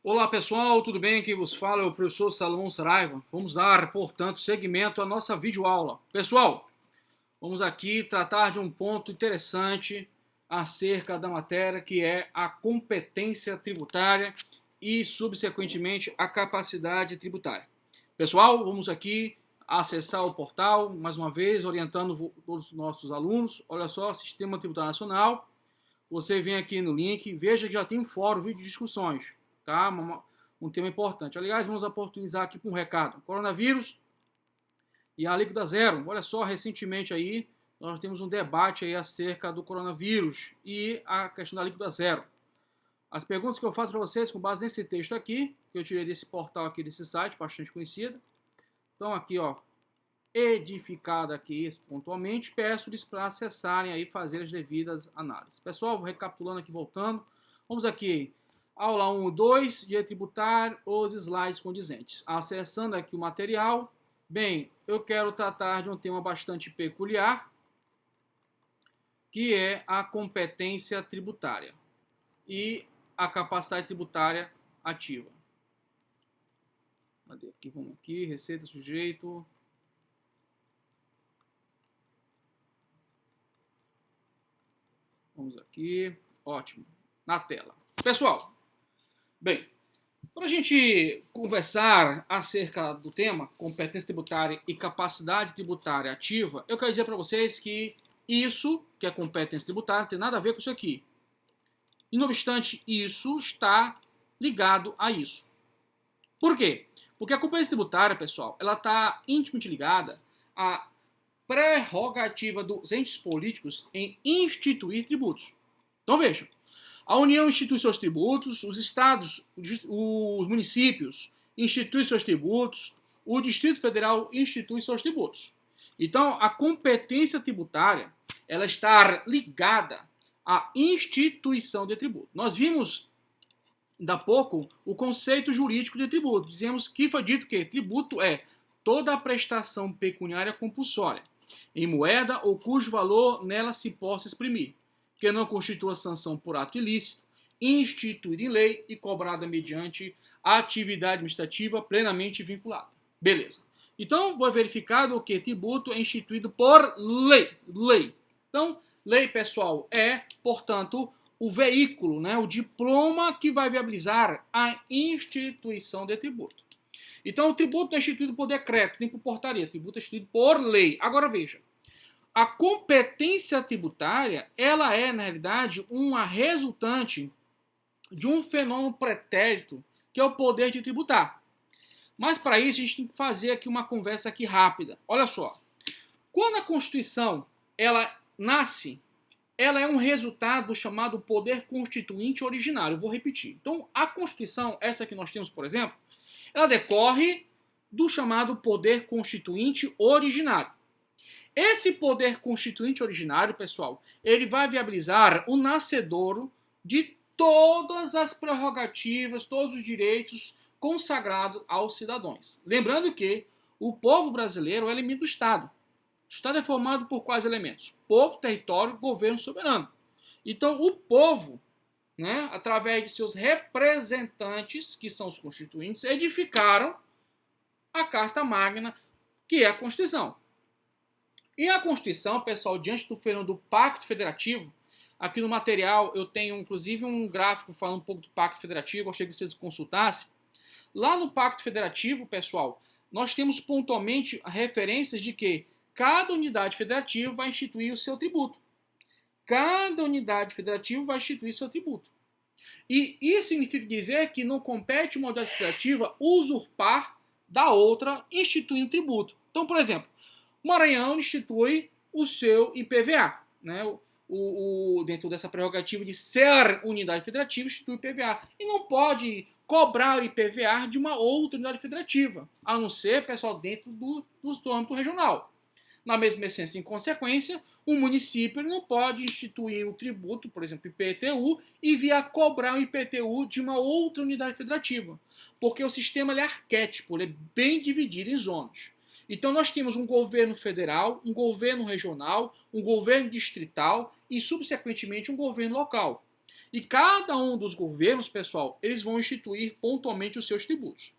Olá pessoal, tudo bem? Quem vos fala é o professor Salomão Saraiva. Vamos dar, portanto, seguimento à nossa videoaula. Pessoal, vamos aqui tratar de um ponto interessante acerca da matéria que é a competência tributária e, subsequentemente, a capacidade tributária. Pessoal, vamos aqui acessar o portal, mais uma vez, orientando todos os nossos alunos. Olha só, Sistema Tributário Nacional. Você vem aqui no link, veja que já tem um fórum, vídeo de discussões, tá? Um tema importante. Aliás, vamos oportunizar aqui com um recado. Coronavírus e a alíquota zero. Olha só, recentemente aí, nós temos um debate aí acerca do coronavírus e a questão da alíquota zero. As perguntas que eu faço para vocês, com base nesse texto aqui, que eu tirei desse portal aqui, desse site, bastante conhecido. Então aqui, ó, edificada aqui pontualmente, peço-lhes para acessarem aí, fazer as devidas análises. Pessoal, recapitulando aqui, voltando, vamos aqui, aula 1 e 2, de tributar os slides condizentes. Acessando aqui o material, bem, eu quero tratar de um tema bastante peculiar, que é a competência tributária e a capacidade tributária ativa. Cadê aqui? Vamos aqui, receita, sujeito. Vamos aqui, ótimo, na tela. Pessoal, bem, para a gente conversar acerca do tema competência tributária e capacidade tributária ativa, eu quero dizer para vocês que isso, que é competência tributária, não tem nada a ver com isso aqui. E, não obstante, isso está ligado a isso. Por quê? Porque a competência tributária, pessoal, ela está intimamente ligada à prerrogativa dos entes políticos em instituir tributos. Então vejam, a União institui seus tributos, os estados, os municípios instituem seus tributos, o Distrito Federal institui seus tributos. Então a competência tributária ela está ligada à instituição de tributo. Nós vimos ainda há pouco o conceito jurídico de tributo. Dizemos que foi dito que tributo é toda a prestação pecuniária compulsória em moeda ou cujo valor nela se possa exprimir, que não constitua sanção por ato ilícito, instituída em lei e cobrada mediante a atividade administrativa plenamente vinculada. Beleza. Então, foi verificado que tributo é instituído por lei. Então, lei, pessoal, é, portanto, o veículo, né, o diploma que vai viabilizar a instituição de tributo. Então, o tributo não é instituído por decreto, nem por portaria. O tributo é instituído por lei. Agora, veja. A competência tributária, ela é, na realidade, uma resultante de um fenômeno pretérito, que é o poder de tributar. Mas, para isso, a gente tem que fazer aqui uma conversa aqui rápida. Olha só. Quando a Constituição, ela nasce, ela é um resultado do chamado poder constituinte originário. Eu vou repetir. Então, a Constituição, essa que nós temos, por exemplo, ela decorre do chamado poder constituinte originário. Esse poder constituinte originário, pessoal, ele vai viabilizar o nascedouro de todas as prerrogativas, todos os direitos consagrados aos cidadãos. Lembrando que o povo brasileiro é elemento do Estado. O Estado é formado por quais elementos? Povo, território, governo soberano. Então, o povo, né, através de seus representantes, que são os constituintes, edificaram a Carta Magna, que é a Constituição. E a Constituição, pessoal, diante do fenômeno do Pacto Federativo, aqui no material eu tenho inclusive um gráfico falando um pouco do Pacto Federativo, gostaria que vocês consultassem. Lá no Pacto Federativo, pessoal, nós temos pontualmente referências de que cada unidade federativa vai instituir o seu tributo. Cada unidade federativa vai instituir seu tributo. E isso significa dizer que não compete uma unidade federativa usurpar da outra instituindo tributo. Então, por exemplo, o Maranhão institui o seu IPVA, né? Dentro dessa prerrogativa de ser unidade federativa, institui o IPVA. E não pode cobrar o IPVA de uma outra unidade federativa, a não ser, pessoal, dentro do âmbito regional. Na mesma essência, em consequência, um município não pode instituir o tributo, por exemplo, IPTU, e vir a cobrar o IPTU de uma outra unidade federativa, porque o sistema é arquétipo, ele é bem dividido em zonas. Então nós temos um governo federal, um governo regional, um governo distrital e, subsequentemente, um governo local. E cada um dos governos, pessoal, eles vão instituir pontualmente os seus tributos.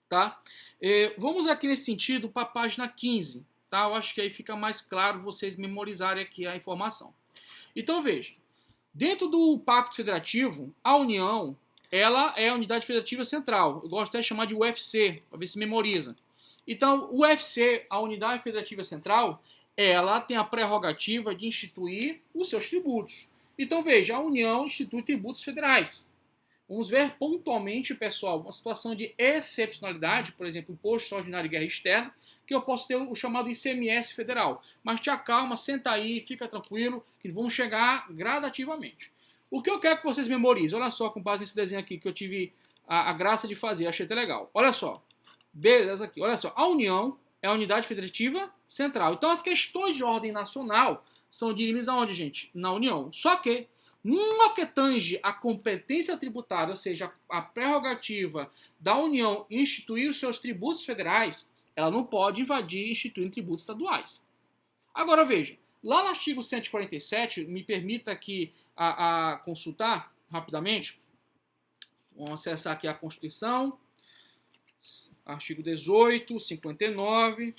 Tá? Vamos aqui nesse sentido para a página 15. Tá? Eu acho que aí fica mais claro vocês memorizarem aqui a informação. Então veja, dentro do Pacto Federativo, a União, ela é a Unidade Federativa Central. Eu gosto até de chamar de UFC, para ver se memoriza. Então, o UFC, a Unidade Federativa Central, ela tem a prerrogativa de instituir os seus tributos. Então veja, a União institui tributos federais. Vamos ver pontualmente, pessoal, uma situação de excepcionalidade, por exemplo, Imposto Extraordinário de Guerra Externa, que eu posso ter o chamado ICMS federal. Mas te acalma, senta aí, fica tranquilo, que vamos chegar gradativamente. O que eu quero que vocês memorizem, olha só, com base nesse desenho aqui que eu tive a graça de fazer, achei até legal. Olha só, beleza aqui, olha só, a União é a Unidade Federativa Central. Então as questões de ordem nacional são dirigidas aonde, gente? Na União. Só que no que tange a competência tributária, ou seja, a prerrogativa da União instituir os seus tributos federais, ela não pode invadir instituindo tributos estaduais. Agora veja, lá no artigo 147, me permita aqui a consultar rapidamente, vamos acessar aqui a Constituição, artigo 18, 59,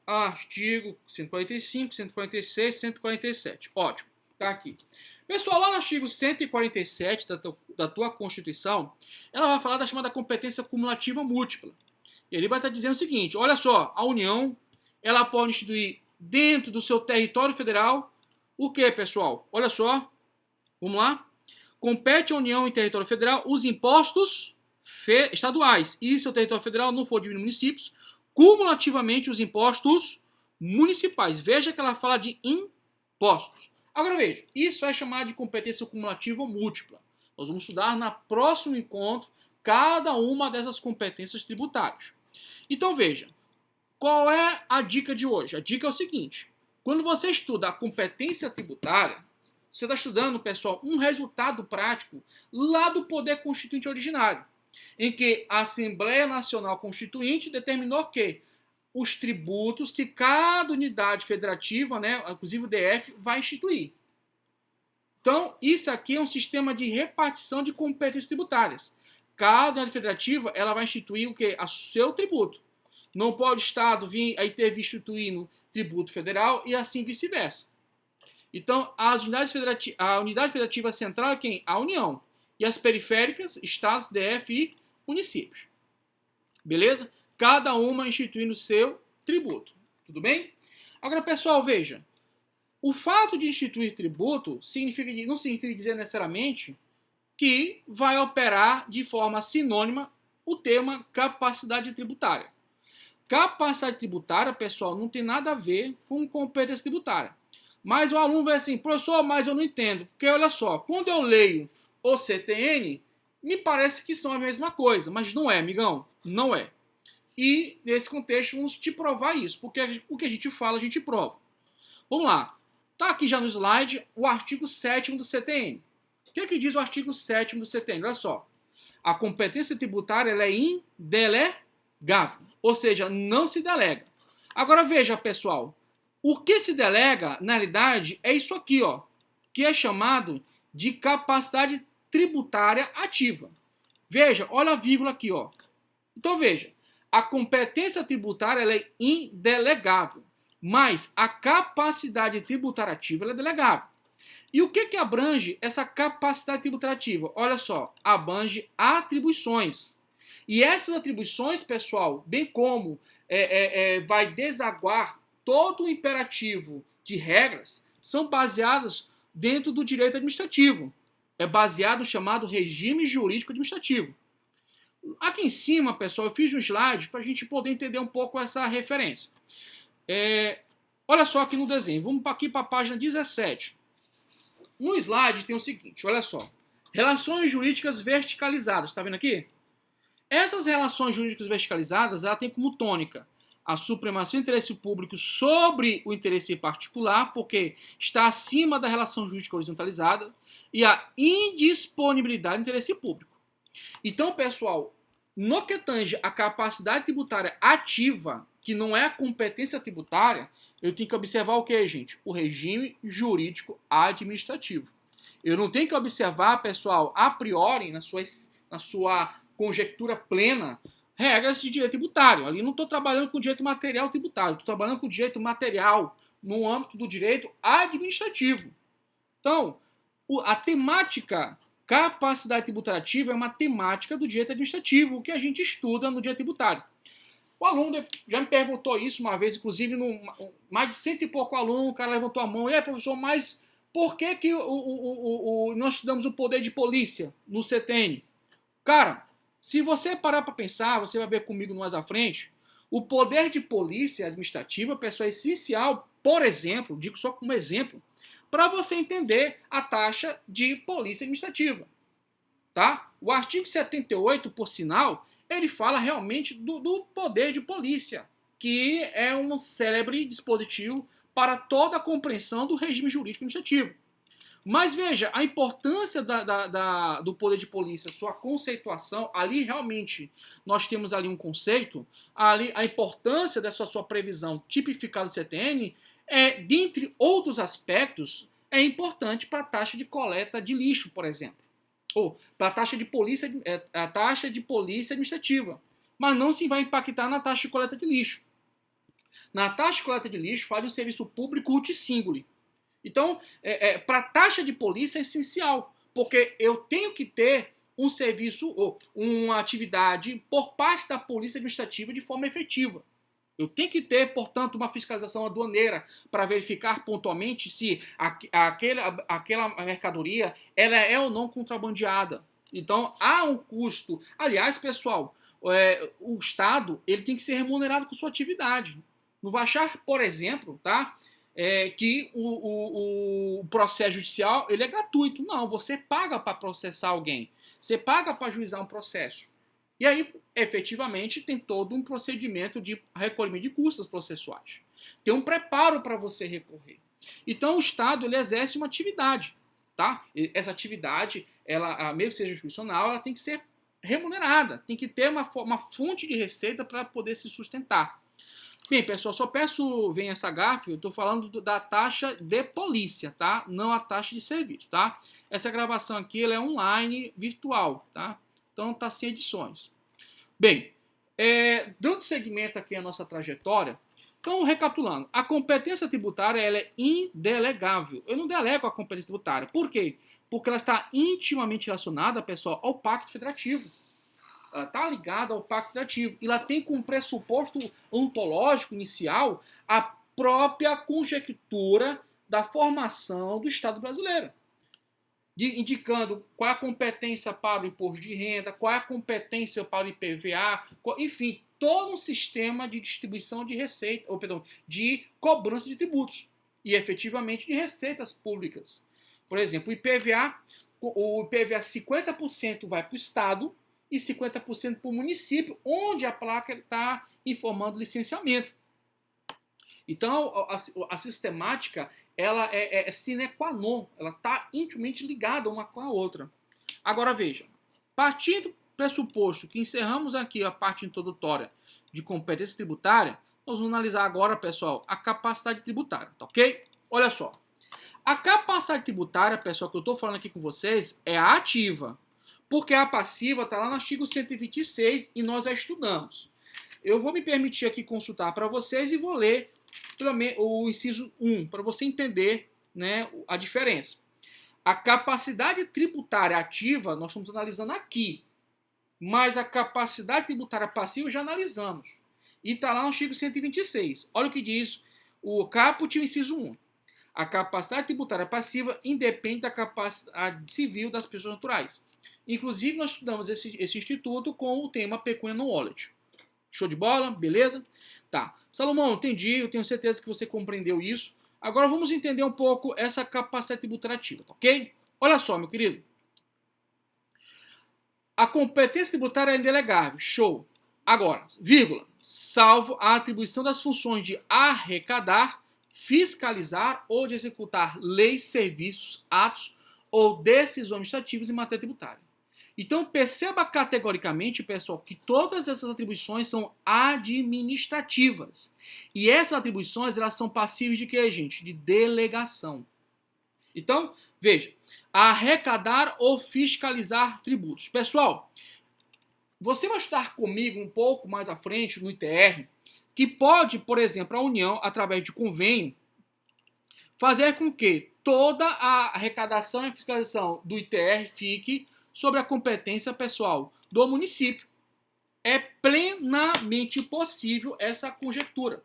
artigo 145, 146, 147. Ótimo, tá aqui. Pessoal, lá no artigo 147 da tua Constituição, ela vai falar da chamada competência cumulativa múltipla. E ele vai estar dizendo o seguinte, olha só, a União, ela pode instituir dentro do seu território federal, o que, pessoal? Olha só, vamos lá. Compete à União em território federal os impostos estaduais. E se o território federal não for dividido em municípios, cumulativamente os impostos municipais. Veja que ela fala de impostos. Agora veja, isso é chamado de competência cumulativa múltipla. Nós vamos estudar no próximo encontro cada uma dessas competências tributárias. Então veja, qual é a dica de hoje? A dica é o seguinte, quando você estuda a competência tributária, você está estudando, pessoal, um resultado prático lá do Poder Constituinte originário, em que a Assembleia Nacional Constituinte determinou que os tributos que cada unidade federativa, né, inclusive o DF, vai instituir. Então, isso aqui é um sistema de repartição de competências tributárias. Cada unidade federativa ela vai instituir o quê? O seu tributo. Não pode o Estado vir aí ter instituindo tributo federal e assim vice-versa. Então, a unidade federativa central é quem? A União. E as periféricas, estados, DF e municípios. Beleza? Cada uma instituindo o seu tributo. Tudo bem? Agora, pessoal, veja. O fato de instituir tributo não significa dizer necessariamente que vai operar de forma sinônima o tema capacidade tributária. Capacidade tributária, pessoal, não tem nada a ver com competência tributária. Mas o aluno vai assim, professor, mas eu não entendo. Porque olha só, quando eu leio o CTN, me parece que são a mesma coisa. Mas não é, amigão. Não é. E nesse contexto vamos te provar isso. Porque o que a gente fala, a gente prova. Vamos lá. Está aqui já no slide o artigo 7º do CTN. O que é que diz o artigo 7º do CTN? Olha só. A competência tributária ela é indelegável. Ou seja, não se delega. Agora veja, pessoal. O que se delega, na realidade, é isso aqui, ó, que é chamado de capacidade tributária ativa. Veja, olha a vírgula aqui, ó. Então veja, a competência tributária ela é indelegável, mas a capacidade tributária ativa ela é delegável. E o que abrange essa capacidade tributária ativa? Olha só, abrange atribuições. E essas atribuições, pessoal, bem como vai desaguar todo o imperativo de regras, são baseadas dentro do direito administrativo. É baseado no chamado regime jurídico administrativo. Aqui em cima, pessoal, eu fiz um slide para a gente poder entender um pouco essa referência. Olha só aqui no desenho. Vamos aqui para a página 17. No slide tem o seguinte, olha só. Relações jurídicas verticalizadas. Está vendo aqui? Essas relações jurídicas verticalizadas, ela tem como tônica a supremacia do interesse público sobre o interesse particular, porque está acima da relação jurídica horizontalizada, e a indisponibilidade do interesse público. Então, pessoal, no que tange a capacidade tributária ativa, que não é a competência tributária, eu tenho que observar o que, gente? O regime jurídico administrativo. Eu não tenho que observar, pessoal, a priori, na sua conjectura plena, regras de direito tributário. Ali não estou trabalhando com direito material tributário, estou trabalhando com direito material no âmbito do direito administrativo. Então, a temática capacidade tributária ativa é uma temática do direito administrativo que a gente estuda no direito tributário. O aluno já me perguntou isso uma vez, inclusive, mais de 100 e pouco aluno, o cara levantou a mão, e aí, professor, mas por que nós estudamos o poder de polícia no CTN? Cara, se você parar para pensar, você vai ver comigo mais à frente, o poder de polícia administrativa, pessoal, é essencial, por exemplo, digo só como exemplo, para você entender a taxa de polícia administrativa. Tá? O artigo 78, por sinal, ele fala realmente do poder de polícia, que é um célebre dispositivo para toda a compreensão do regime jurídico administrativo. Mas veja, a importância do poder de polícia, sua conceituação, ali realmente nós temos ali um conceito, ali a importância dessa sua previsão tipificada do CTN, dentre outros aspectos, é importante para a taxa de coleta de lixo, por exemplo. Ou para a taxa de polícia administrativa. Mas não se vai impactar na taxa de coleta de lixo. Na taxa de coleta de lixo, faz um serviço público uti singuli. Então, para a taxa de polícia é essencial, porque eu tenho que ter um serviço ou uma atividade por parte da polícia administrativa de forma efetiva. Eu tenho que ter, portanto, uma fiscalização aduaneira para verificar pontualmente se aquela mercadoria ela é ou não contrabandeada. Então, há um custo. Aliás, pessoal, o Estado ele tem que ser remunerado com sua atividade. Não vai achar, por exemplo, tá, que o processo judicial ele é gratuito. Não, você paga para processar alguém. Você paga para ajuizar um processo. E aí, efetivamente, tem todo um procedimento de recolhimento de custas processuais. Tem um preparo para você recorrer. Então, o Estado ele exerce uma atividade. Tá? E essa atividade, mesmo que seja jurisdicional, ela tem que ser remunerada. Tem que ter uma fonte de receita para poder se sustentar. Bem, pessoal, só peço, vem essa gafe, eu estou falando da taxa de polícia, tá? Não a taxa de serviço, tá? Essa gravação aqui ela é online, virtual, tá? Então está sem edições. Bem, dando seguimento aqui à nossa trajetória, então recapitulando, a competência tributária ela é indelegável. Eu não delego a competência tributária. Por quê? Porque ela está intimamente relacionada, pessoal, ao Pacto Federativo. Ela está ligada ao Pacto Federativo. E ela tem como pressuposto ontológico inicial a própria conjectura da formação do Estado brasileiro. Indicando qual é a competência para o imposto de renda, qual é a competência para o IPVA, enfim, todo um sistema de distribuição de receita, de cobrança de tributos e efetivamente de receitas públicas. Por exemplo, o IPVA 50% vai para o Estado e 50% para o município, onde a placa está informando o licenciamento. Então, a sistemática ela é sine qua non, ela está intimamente ligada uma com a outra. Agora veja, partindo do pressuposto que encerramos aqui a parte introdutória de competência tributária, nós vamos analisar agora, pessoal, a capacidade tributária, tá ok? Olha só, a capacidade tributária, pessoal, que eu estou falando aqui com vocês, é a ativa, porque a passiva está lá no artigo 126 e nós já estudamos. Eu vou me permitir aqui consultar para vocês e vou ler o inciso 1, para você entender, né, a diferença. A capacidade tributária ativa nós estamos analisando aqui, mas a capacidade tributária passiva já analisamos. E está lá no artigo 126. Olha o que diz o caput e o inciso 1. A capacidade tributária passiva independe da capacidade civil das pessoas naturais. Inclusive, nós estudamos esse instituto com o tema Pecuniary Knowledge. Show de bola? Beleza? Tá. Salomão, entendi, eu tenho certeza que você compreendeu isso. Agora vamos entender um pouco essa capacidade tributária ativa, tá ok? Olha só, meu querido. A competência tributária é indelegável. Show. Agora, vírgula, salvo a atribuição das funções de arrecadar, fiscalizar ou de executar leis, serviços, atos ou decisões administrativas em matéria tributária. Então, perceba categoricamente, pessoal, que todas essas atribuições são administrativas. E essas atribuições, elas são passíveis de quê, gente? De delegação. Então, Veja, arrecadar ou fiscalizar tributos. Pessoal, você vai estar comigo um pouco mais à frente no ITR, que pode, por exemplo, a União, através de convênio, fazer com que toda a arrecadação e fiscalização do ITR fique sobre a competência pessoal do município. É plenamente possível essa conjectura.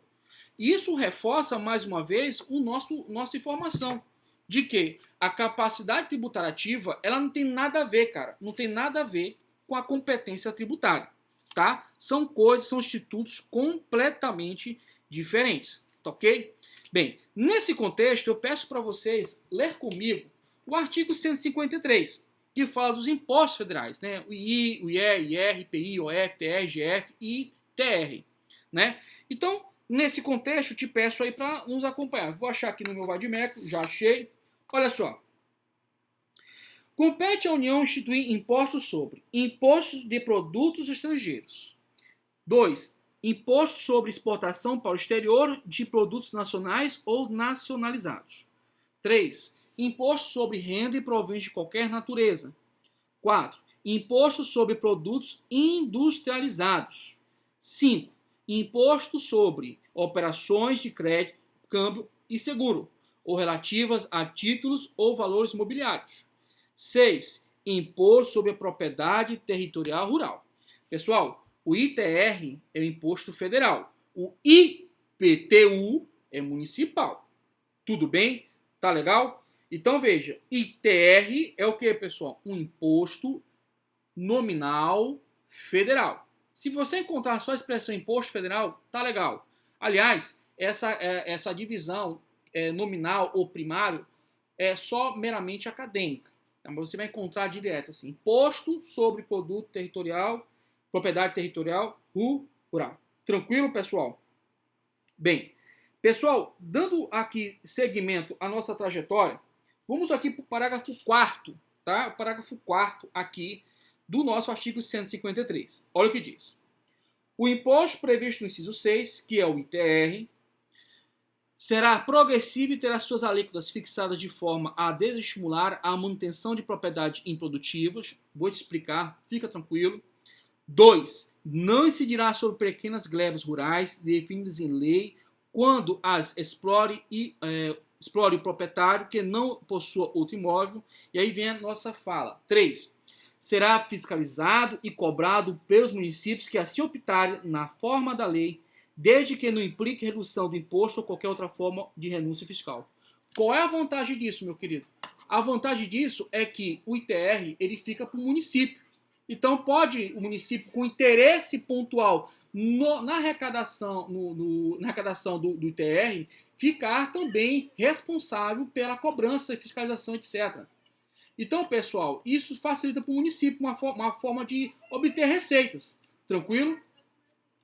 Isso reforça, mais uma vez, nossa informação de que a capacidade tributária ativa, ela não tem nada a ver, cara, não tem nada a ver com a competência tributária, tá? São coisas, são institutos completamente diferentes, tá ok? Bem, nesse contexto, eu peço para vocês ler comigo o artigo 153, que fala dos impostos federais, né? O I, o IE, IR, IPI, OF, TR, GF e TR, né? Então, nesse contexto, eu te peço aí para nos acompanhar. Vou achar aqui no meu Vadimeco, já achei. Olha só. Compete à União instituir impostos sobre impostos de produtos estrangeiros. 2. Imposto sobre exportação para o exterior de produtos nacionais ou nacionalizados. 3. Imposto sobre renda e proventos de qualquer natureza. 4. Imposto sobre produtos industrializados. 5. Imposto sobre operações de crédito, câmbio e seguro, ou relativas a títulos ou valores imobiliários. 6. Imposto sobre a propriedade territorial rural. Pessoal, o ITR é o imposto federal. O IPTU é municipal. Tudo bem? Tá legal? Então veja, ITR é o que, pessoal? Um imposto nominal federal. Se você encontrar só a expressão imposto federal, tá legal. Aliás, essa divisão nominal ou primário é só meramente acadêmica. Então, você vai encontrar direto assim, imposto sobre produto territorial, propriedade territorial rural. Tranquilo, pessoal? Bem, pessoal, dando aqui seguimento à nossa trajetória, vamos aqui para o parágrafo 4º, tá? O parágrafo 4º aqui do nosso artigo 153. Olha o que diz. O imposto previsto no inciso 6, que é o ITR, será progressivo e terá suas alíquotas fixadas de forma a desestimular a manutenção de propriedades improdutivas. Vou te explicar, fica tranquilo. 2. Não incidirá sobre pequenas glebas rurais definidas em lei quando as explore o proprietário que não possua outro imóvel. E aí vem a nossa fala. 3. Será fiscalizado e cobrado pelos municípios que assim optarem na forma da lei, desde que não implique redução do imposto ou qualquer outra forma de renúncia fiscal. Qual é a vantagem disso, meu querido? A vantagem disso é que o ITR ele fica para o município. Então pode o município com interesse pontual na arrecadação, na arrecadação do ITR ficar também responsável pela cobrança, fiscalização, etc. Então, pessoal, isso facilita para o município uma forma de obter receitas. Tranquilo?